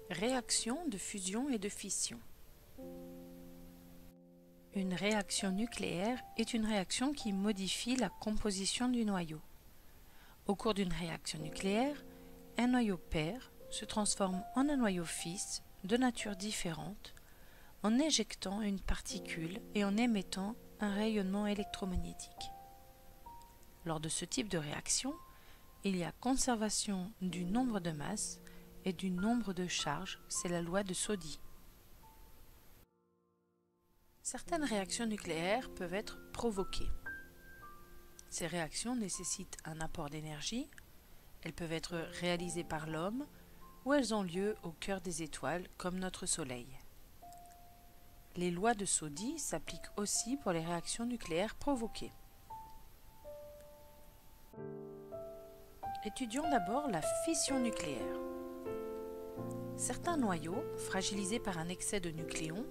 Réaction de fusion et de fission. Une réaction nucléaire est une réaction qui modifie la composition du noyau. Au cours d'une réaction nucléaire, un noyau pair se transforme en un noyau fisse de nature différente en éjectant une particule et en émettant un rayonnement électromagnétique. Lors de ce type de réaction, il y a conservation du nombre de masses et du nombre de charges, c'est la loi de Soddy. Certaines réactions nucléaires peuvent être provoquées. Ces réactions nécessitent un apport d'énergie, elles peuvent être réalisées par l'homme ou elles ont lieu au cœur des étoiles comme notre Soleil. Les lois de Soddy s'appliquent aussi pour les réactions nucléaires provoquées. Étudions d'abord la fission nucléaire. Certains noyaux, fragilisés par un excès de nucléons,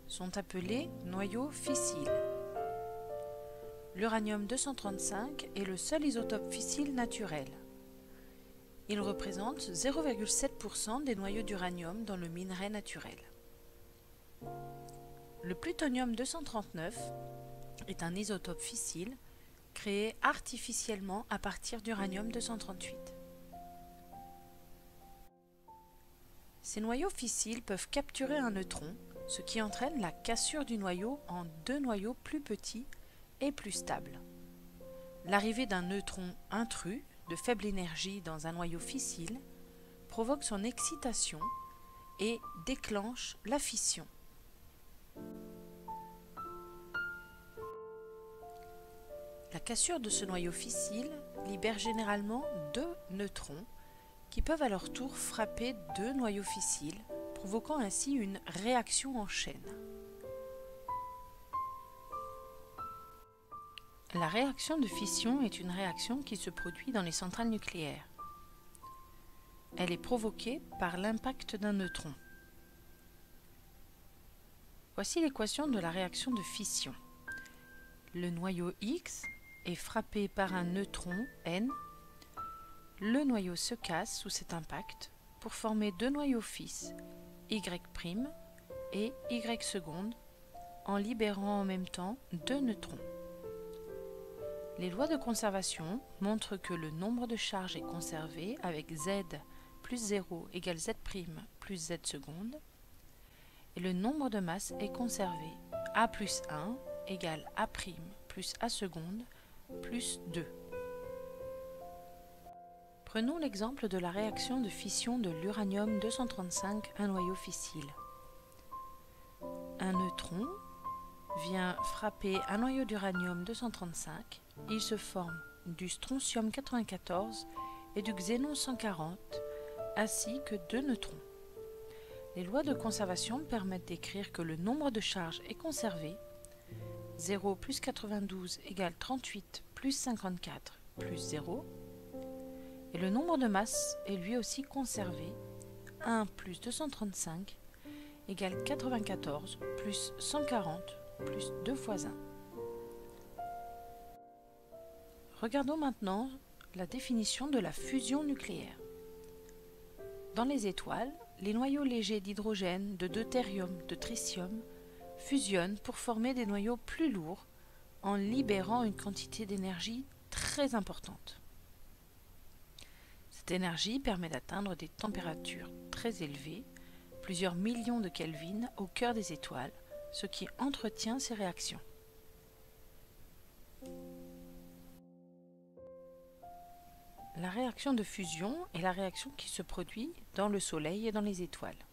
sont appelés noyaux fissiles. L'uranium-235 est le seul isotope fissile naturel. Il représente 0,7% des noyaux d'uranium dans le minerai naturel. Le plutonium-239 est un isotope fissile créé artificiellement à partir d'uranium-238. Ces noyaux fissiles peuvent capturer un neutron, ce qui entraîne la cassure du noyau en deux noyaux plus petits et plus stables. L'arrivée d'un neutron intrus de faible énergie dans un noyau fissile provoque son excitation et déclenche la fission. La cassure de ce noyau fissile libère généralement deux neutrons qui peuvent à leur tour frapper deux noyaux fissiles, provoquant ainsi une réaction en chaîne. La réaction de fission est une réaction qui se produit dans les centrales nucléaires. Elle est provoquée par l'impact d'un neutron. Voici l'équation de la réaction de fission. Le noyau X est frappé par un neutron N. Le noyau se casse sous cet impact pour former deux noyaux fisses, Y' et Y seconde, en libérant en même temps deux neutrons. Les lois de conservation montrent que le nombre de charges est conservé avec Z plus 0 égale Z' plus Z seconde, et le nombre de masses est conservé A plus 1 égale A' plus A seconde plus 2. Prenons l'exemple de la réaction de fission de l'uranium-235, un noyau fissile. Un neutron vient frapper un noyau d'uranium-235 et il se forme du strontium-94 et du xénon-140 ainsi que deux neutrons. Les lois de conservation permettent d'écrire que le nombre de charges est conservé 0 plus 92 égale 38 plus 54 plus 0 et le nombre de masses est lui aussi conservé 1 plus 235 égale 94 plus 140 plus 2 fois 1. Regardons maintenant la définition de la fusion nucléaire. Dans les étoiles, les noyaux légers d'hydrogène, de deutérium, de tritium fusionnent pour former des noyaux plus lourds en libérant une quantité d'énergie très importante. Cette énergie permet d'atteindre des températures très élevées, plusieurs millions de Kelvin au cœur des étoiles, ce qui entretient ces réactions. La réaction de fusion est la réaction qui se produit dans le Soleil et dans les étoiles.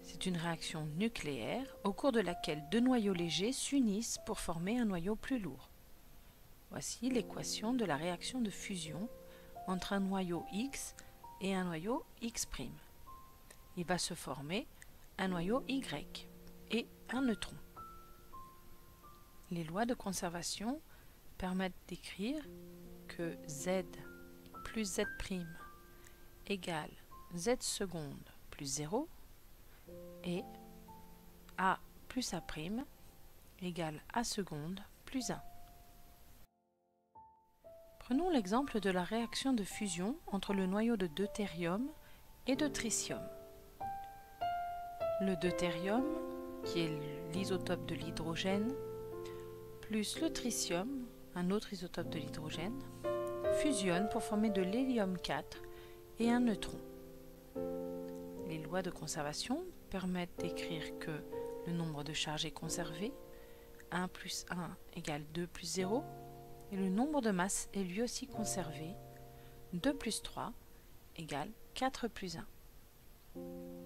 C'est une réaction nucléaire au cours de laquelle deux noyaux légers s'unissent pour former un noyau plus lourd. Voici l'équation de la réaction de fusion entre un noyau X et un noyau X'. Il va se former un noyau Y et un neutron. Les lois de conservation permettent d'écrire que Z plus Z' égale Z seconde plus 0 et A plus A' égale A seconde plus 1. Prenons l'exemple de la réaction de fusion entre le noyau de deutérium et de tritium. Le deutérium, qui est l'isotope de l'hydrogène, plus le tritium, un autre isotope de l'hydrogène, fusionnent pour former de l'hélium 4 et un neutron. Les lois de conservation permettent d'écrire que le nombre de charges est conservé, 1 plus 1 égale 2 plus 0, et le nombre de masses est lui aussi conservé, 2 plus 3 égale 4 plus 1.